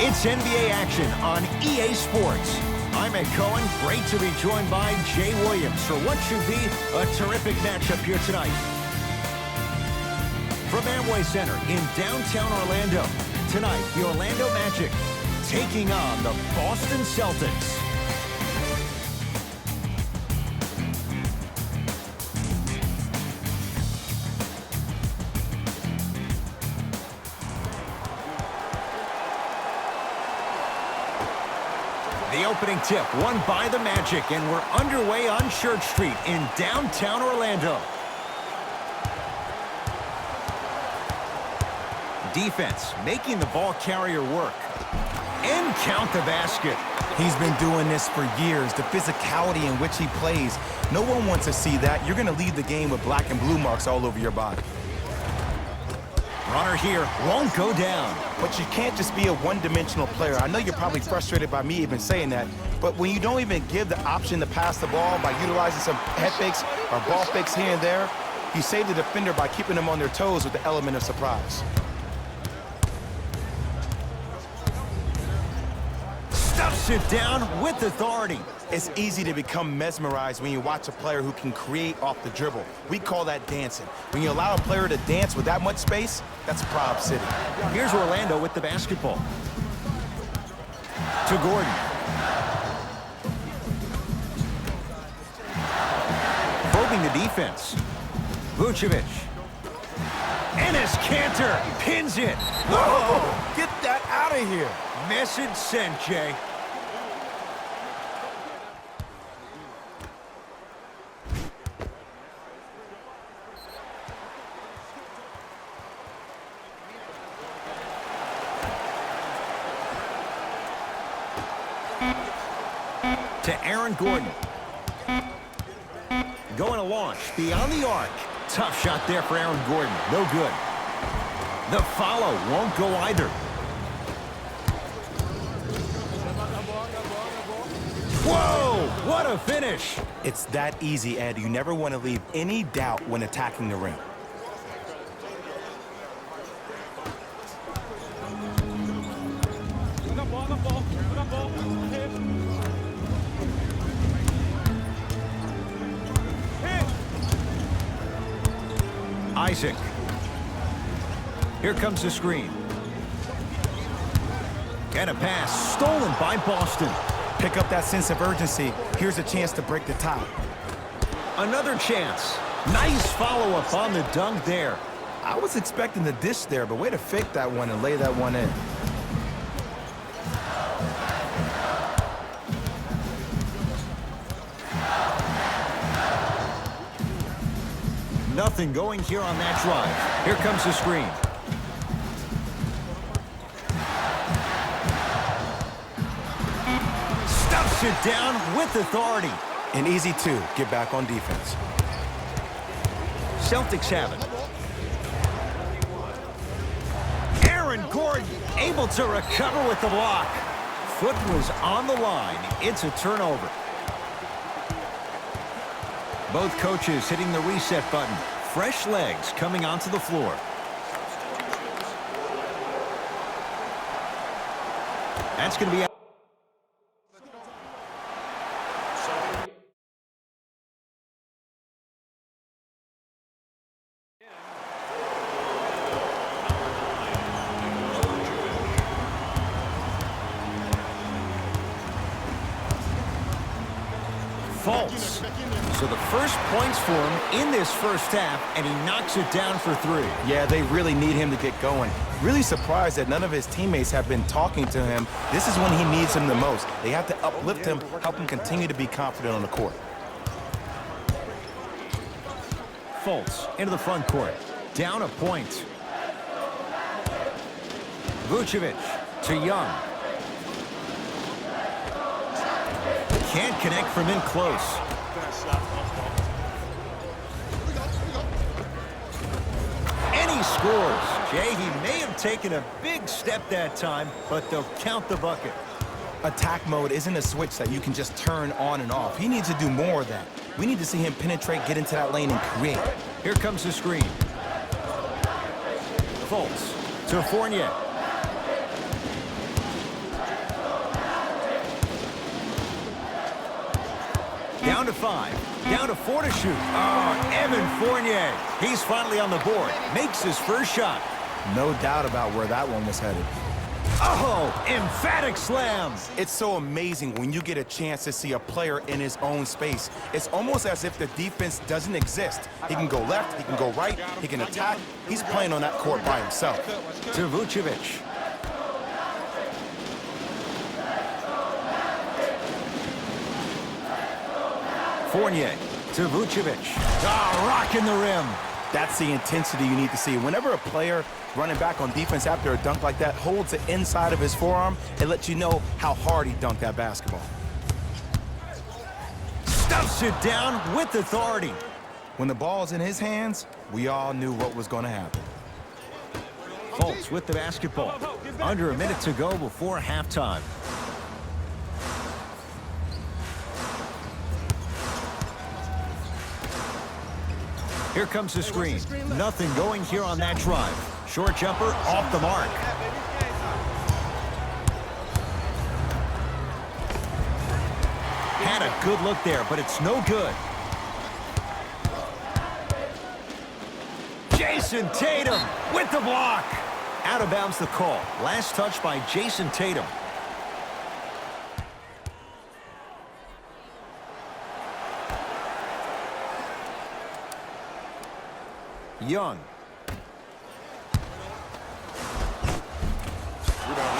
It's NBA action on EA Sports. I'm Ed Cohen. Great to be joined by Jay Williams for what should be a terrific matchup here tonight. From Amway Center in downtown Orlando, tonight the Orlando Magic taking on the Boston Celtics. The opening tip won by the Magic, and we're underway on Church Street in downtown Orlando. Defense making the ball carrier work. And count the basket. He's been doing this for years. The physicality in which he plays. No one wants to see that. You're going to leave the game with black and blue marks all over your body. Runner here won't go down. But you can't just be a one-dimensional player. I know you're probably frustrated by me even saying that, but when you don't even give the option to pass the ball by utilizing some head fakes or ball fakes here and there, you save the defender by keeping them on their toes with the element of surprise. Stuffs it down with authority. It's easy to become mesmerized when you watch a player who can create off the dribble. We call that dancing. When you allow a player to dance with that much space, that's Prob City. Here's Orlando with the basketball. To Gordon. Probing the defense. Vucevic. Enes Kanter pins it. Whoa! Get that out of here. Message sent, Jay. To Aaron Gordon. Going to launch beyond the arc. Tough shot there for Aaron Gordon. No good. The follow won't go either. Whoa! What a finish! It's that easy, Ed. You never want to leave any doubt when attacking the rim. Isaac. Here comes the screen. And a pass stolen by Boston. Pick up that sense of urgency. Here's a chance to break the tie. Another chance. Nice follow-up on the dunk there. I was expecting the dish there, but way to fake that one and lay that one in. Nothing going here on that drive. Here comes the screen. Stuffs it down with authority. An easy two. Get back on defense. Celtics have it. Aaron Gordon able to recover with the block. Foot was on the line. It's a turnover. Both coaches hitting the reset button. Fresh legs coming onto the floor. That's going to be out. False. So the first points for him in this first half, and he knocks it down for three. Yeah, they really need him to get going. Really surprised that none of his teammates have been talking to him. This is when he needs him the most. They have to uplift him, help him continue to be confident on the court. Fultz into the front court. Down a point. Vucevic to Young. Can't connect from in close. And he scores. Jay, he may have taken a big step that time, but they'll count the bucket. Attack mode isn't a switch that you can just turn on and off. He needs to do more of that. We need to see him penetrate, get into that lane, and create. Here comes the screen. Fultz to Fournier. Down to 5. Down to 4 to shoot. Oh, Evan Fournier. He's finally on the board. Makes his first shot. No doubt about where that one was headed. Oh, emphatic slam. It's so amazing when you get a chance to see a player in his own space. It's almost as if the defense doesn't exist. He can go left, he can go right, he can attack. He's playing on that court by himself. To Vucevic. Fournier to Vucevic. Ah, rocking the rim. That's the intensity you need to see. Whenever a player running back on defense after a dunk like that holds the inside of his forearm, it lets you know how hard he dunked that basketball. Stuffs it down with authority. When the ball's in his hands, we all knew what was going to happen. Fultz with the basketball. Under a minute to go before halftime. Here comes the screen. Nothing going here on that drive. Short jumper off the mark. Had a good look there, but it's no good. Jason Tatum with the block. Out of bounds the call. Last touch by Jason Tatum. Young.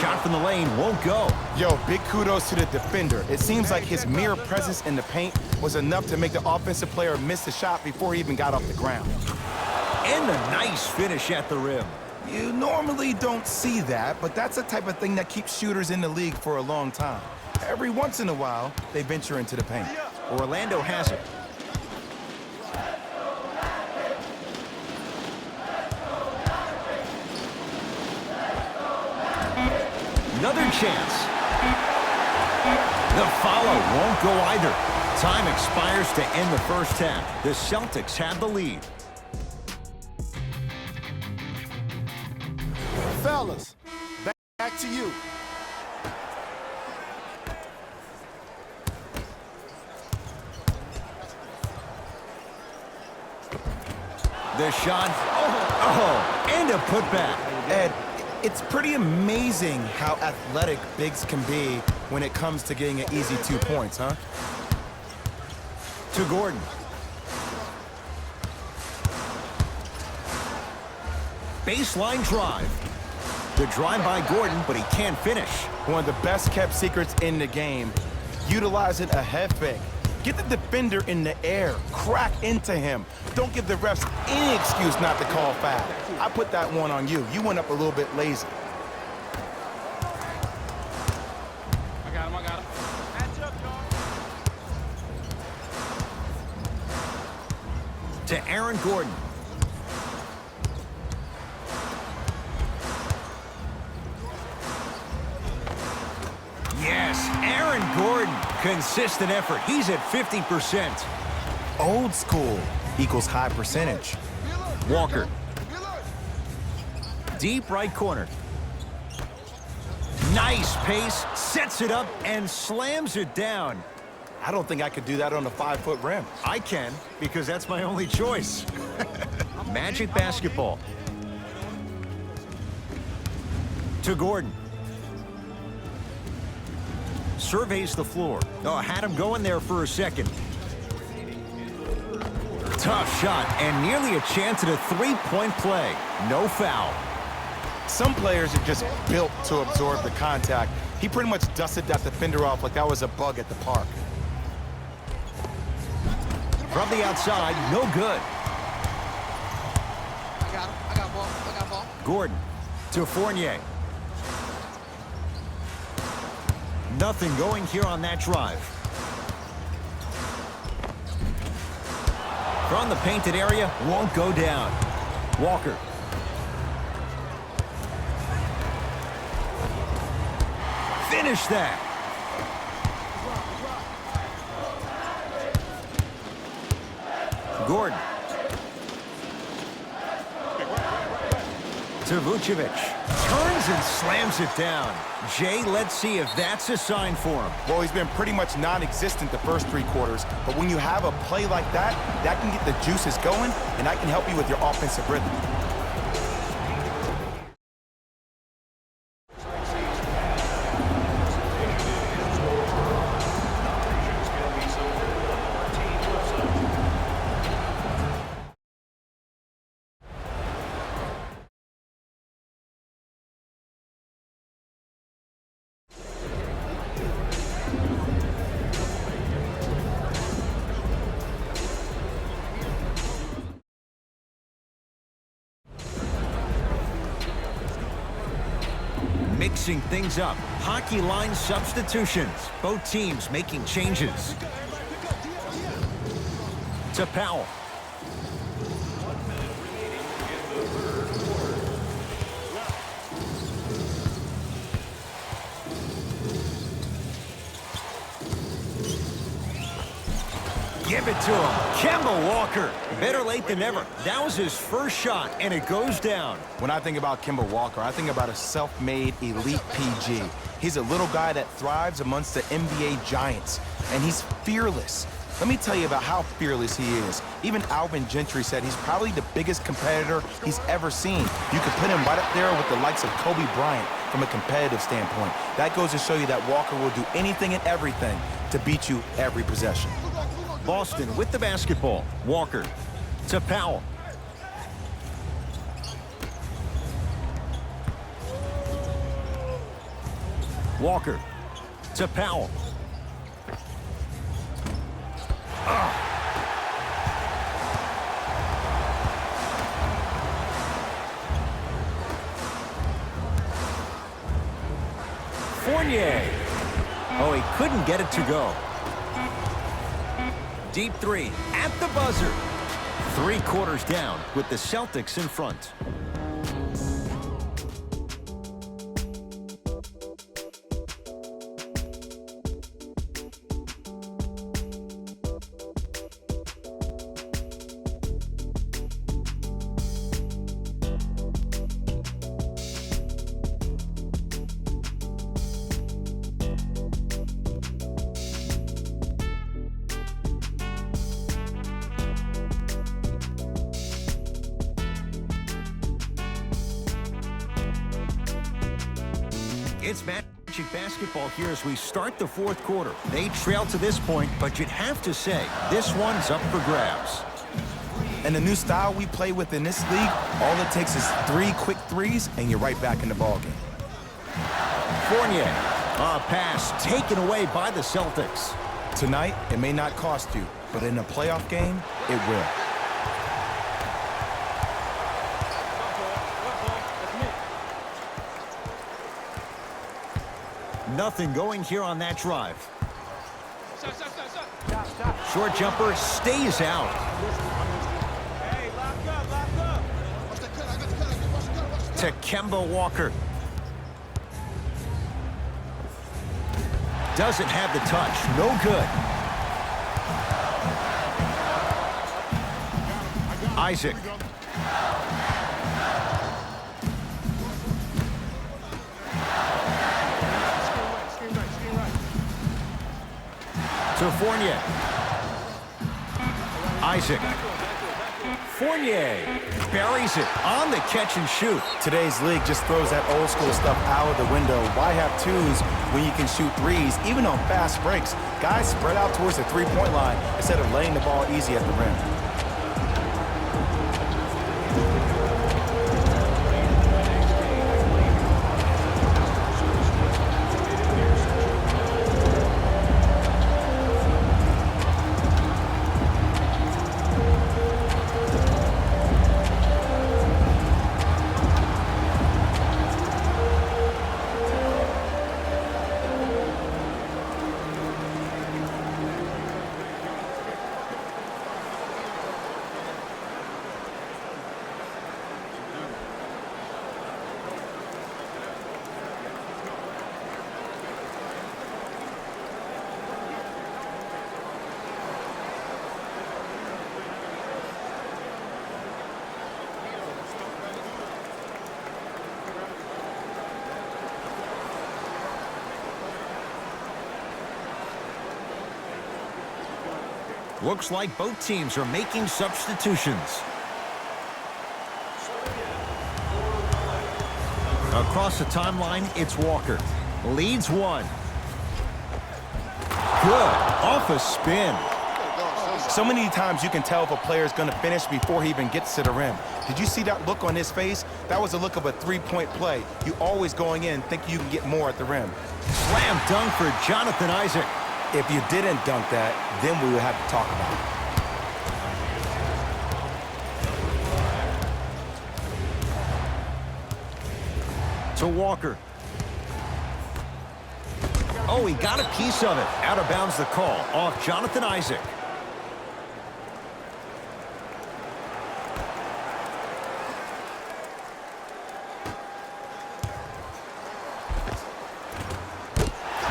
Shot from the lane won't go. Yo, big kudos to the defender. It seems like his mere presence in the paint was enough to make the offensive player miss the shot before he even got off the ground. And a nice finish at the rim. You normally don't see that, but that's the type of thing that keeps shooters in the league for a long time. Every once in a while, they venture into the paint. Orlando has it. Another chance. The follow won't go either. Time expires to end the first half. The Celtics have the lead. Fellas, back to you. The shot. Oh, and a putback. Ed, it's pretty amazing how athletic bigs can be when it comes to getting an easy 2 points, huh? To Gordon. Baseline drive. The drive by Gordon, but he can't finish. One of the best kept secrets in the game. Utilizing a head fake. Get the defender in the air. Crack into him. Don't give the refs any excuse not to call foul. I put that one on you. You went up a little bit lazy. I got him. Match up, y'all. To Aaron Gordon. Yes, Aaron Gordon. Consistent effort. He's at 50%. Old school equals high percentage. Walker. Deep right corner. Nice pace. Sets it up and slams it down. I don't think I could do that on a 5-foot rim. I can, because that's my only choice. Magic basketball. To Gordon. Surveys the floor. Oh, had him going there for a second. Tough shot and nearly a chance at a three-point play. No foul. Some players are just built to absorb the contact. He pretty much dusted that defender off like that was a bug at the park. From the outside, no good. I got him. I got ball. Gordon to Fournier. Nothing going here on that drive. From the painted area, won't go down. Walker. Finish that. Gordon. To Vucevic. Turns and slams it down. Jay, let's see if that's a sign for him. Well, he's been pretty much non-existent the first 3 quarters, but when you have a play like that, that can get the juices going, and that can help you with your offensive rhythm. Mixing things up. Hockey line substitutions. Both teams making changes. To Powell. Give it to him. Kemba Walker. Better late than never. That was his first shot, and it goes down. When I think about Kemba Walker, I think about a self-made elite PG. He's a little guy that thrives amongst the NBA giants, and he's fearless. Let me tell you about how fearless he is. Even Alvin Gentry said he's probably the biggest competitor he's ever seen. You could put him right up there with the likes of Kobe Bryant from a competitive standpoint. That goes to show you that Walker will do anything and everything to beat you every possession. Boston with the basketball. Walker to Powell. Walker to Powell. Fournier. Oh, he couldn't get it to go. Deep 3 at the buzzer. 3 quarters down with the Celtics in front. It's Magic basketball here as we start the 4th quarter. They trail to this point, but you'd have to say this one's up for grabs. And the new style we play with in this league, all it takes is 3 quick threes, and you're right back in the ballgame. Fournier, a pass taken away by the Celtics. Tonight, it may not cost you, but in a playoff game, it will. Nothing going here on that drive. Short jumper stays out. To Kemba Walker. Doesn't have the touch. No good. Isaac. To Fournier. Isaac. Fournier buries it on the catch and shoot. Today's league just throws that old school stuff out of the window. Why have 2s when you can shoot 3s, even on fast breaks? Guys spread out towards the 3-point line instead of laying the ball easy at the rim. Looks like both teams are making substitutions. Across the timeline, it's Walker. Leads one. Good. Off a spin. So many times you can tell if a player is going to finish before he even gets to the rim. Did you see that look on his face? That was a look of a three-point play. You always going in thinking you can get more at the rim. Slam dunk for Jonathan Isaac. If you didn't dunk that, then we would have to talk about it. To Walker. Oh, he got a piece of it. Out of bounds the call. Off Jonathan Isaac.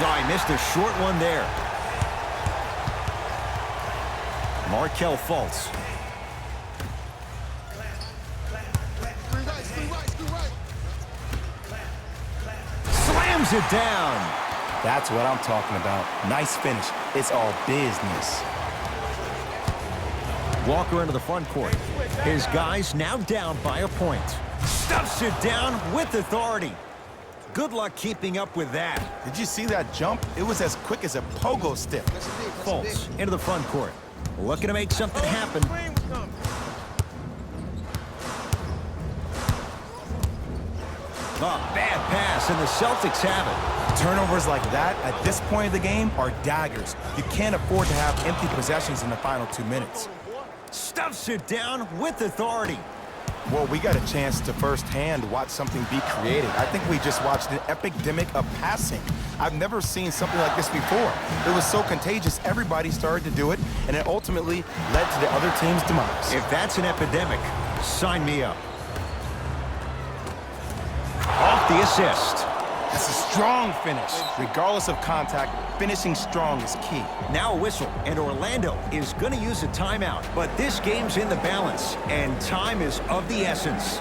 No, he missed a short one there. Markelle Fultz. Slams it down. That's what I'm talking about. Nice finish. It's all business. Walker into the front court. His guys now down by a point. Stuffs it down with authority. Good luck keeping up with that. Did you see that jump? It was as quick as a pogo stick. Fultz into the front court. Looking to make something happen. A bad pass, and the Celtics have it. Turnovers like that at this point of the game are daggers. You can't afford to have empty possessions in the final 2 minutes. Stuffs it down with authority. Well, we got a chance to firsthand watch something be created. I think we just watched an epidemic of passing. I've never seen something like this before. It was so contagious, everybody started to do it, and it ultimately led to the other team's demise. If that's an epidemic, sign me up. Off the assist. It's a strong finish. Regardless of contact, finishing strong is key. Now a whistle, and Orlando is going to use a timeout. But this game's in the balance, and time is of the essence.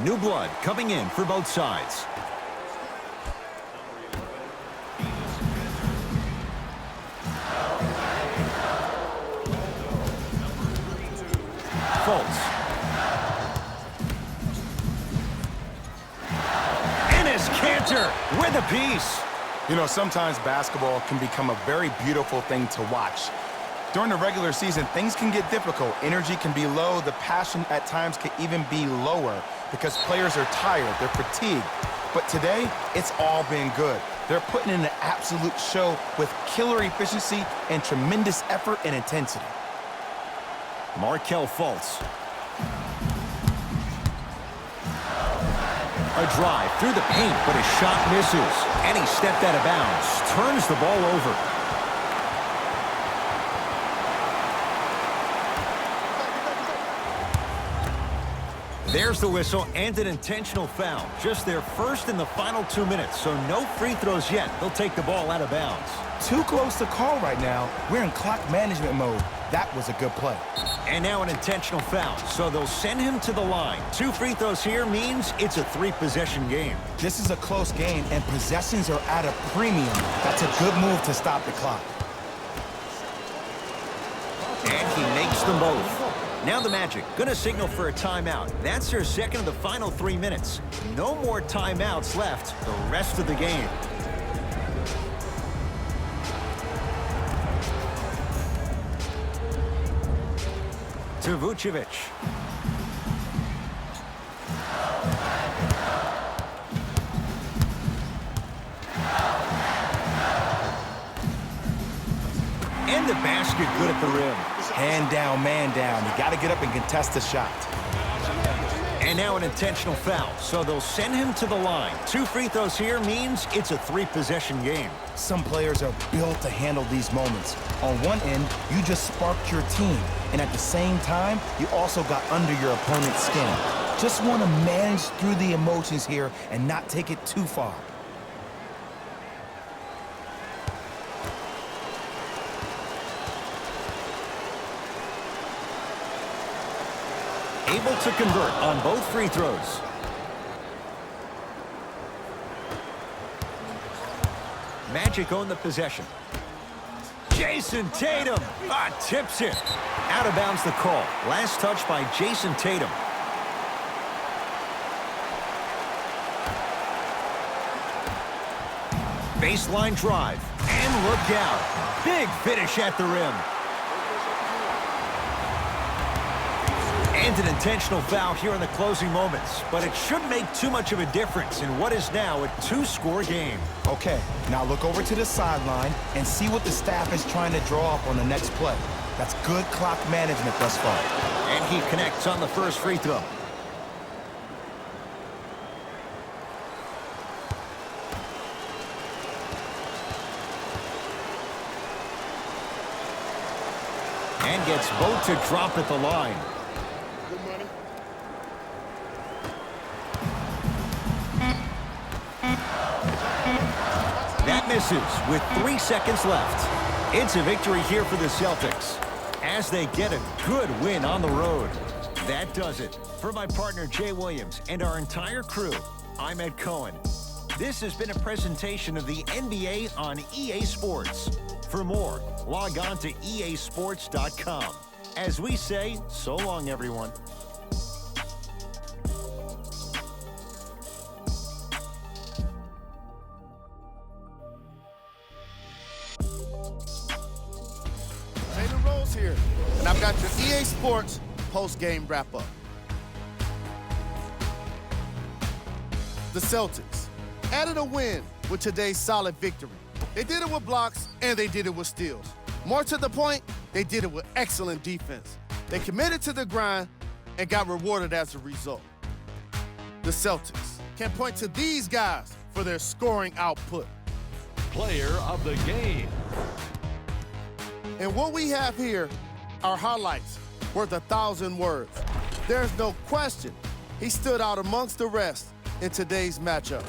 New blood coming in for both sides. Fultz. Enes Kanter with a piece. You know, sometimes basketball can become a very beautiful thing to watch. During the regular season, things can get difficult. Energy can be low. The passion at times can even be lower because players are tired. They're fatigued. But today, it's all been good. They're putting in an absolute show with killer efficiency and tremendous effort and intensity. Markelle Fultz. A drive through the paint, but his shot misses. And he stepped out of bounds. Turns the ball over. There's the whistle and an intentional foul. Just their first in the final 2 minutes, so no free throws yet. They'll take the ball out of bounds. Too close to call right now. We're in clock management mode. That was a good play. And now an intentional foul, so they'll send him to the line. 2 free throws here means it's a 3-possession game. This is a close game, and possessions are at a premium. That's a good move to stop the clock. And he makes them both. Now the Magic going to signal for a timeout. That's their second of the final 3 minutes. No more timeouts left the rest of the game. To Vucevic. And the basket good at the rim. Hand down, man down. You got to get up and contest the shot. And now an intentional foul, so they'll send him to the line. 2 free throws here means it's a 3-possession game. Some players are built to handle these moments. On one end, you just sparked your team, and at the same time, you also got under your opponent's skin. Just want to manage through the emotions here and not take it too far. Able to convert on both free throws. Magic own the possession. Jason Tatum tips it. Out of bounds the call. Last touch by Jason Tatum. Baseline drive. And look out. Big finish at the rim. And an intentional foul here in the closing moments, but it shouldn't make too much of a difference in what is now a 2-score game. Okay, now look over to the sideline and see what the staff is trying to draw up on the next play. That's good clock management thus far. And he connects on the first free throw. And gets both to drop at the line. Good money. That misses with 3 seconds left. It's a victory here for the Celtics as they get a good win on the road. That does it. For my partner Jay Williams and our entire crew, I'm Ed Cohen. This has been a presentation of the NBA on EA Sports. For more, log on to easports.com. As we say, so long, everyone. Jalen Rose here, and I've got your EA Sports post-game wrap-up. The Celtics added a win with today's solid victory. They did it with blocks, and they did it with steals. More to the point, they did it with excellent defense. They committed to the grind and got rewarded as a result. The Celtics can point to these guys for their scoring output. Player of the game. And what we have here are highlights worth 1,000 words. There's no question he stood out amongst the rest in today's matchup.